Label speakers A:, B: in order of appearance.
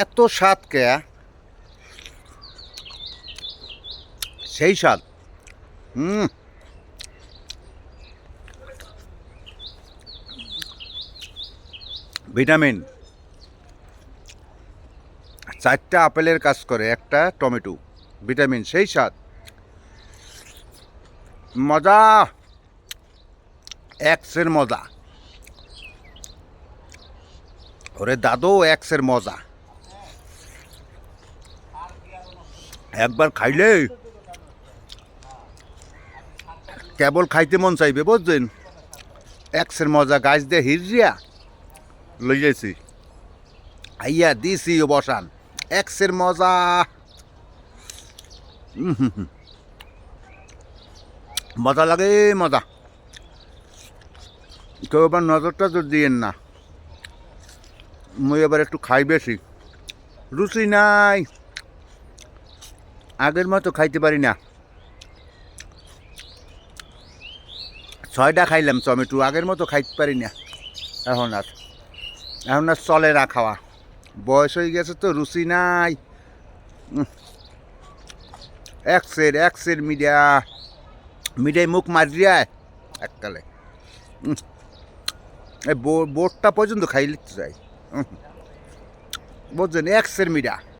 A: এত স্বাদ কে, সেই স্বাদ। হুম, ভিটামিন, 4টা আপেলের কাজ করে, একটা টমেটো, ভিটামিন, সেই স্বাদ, মজা, এক্সের মজা। ওরে দাদু, এক্সের মজা, একবার খাইলে কেবল খাইতে মন চাইবে, বুঝছেন? এক্সের মজা গাছ দিয়ে হিরিয়া লইয়াছি, আইয়া দিছি ও বসান, এক্সের মজা। মজা লাগে, মজা। কেউ এবার নজরটা তো দিয়েন না, মুই এবার একটু খাই বেশি, রুচি নাই, আগের মতো খাইতে পারি না। 6টা খাইলাম টমেটো, আগের মতো খাইতে পারি না এখন আর চলে না খাওয়া, বয়স হয়ে গেছে তো, রুচি নাই। এক্সের মিডিয়ায় মুখ মারিয়া এককালে বোর্ডটা পর্যন্ত খাই লিখতে চাই, বুঝছেন? এক্সের মিডিয়া।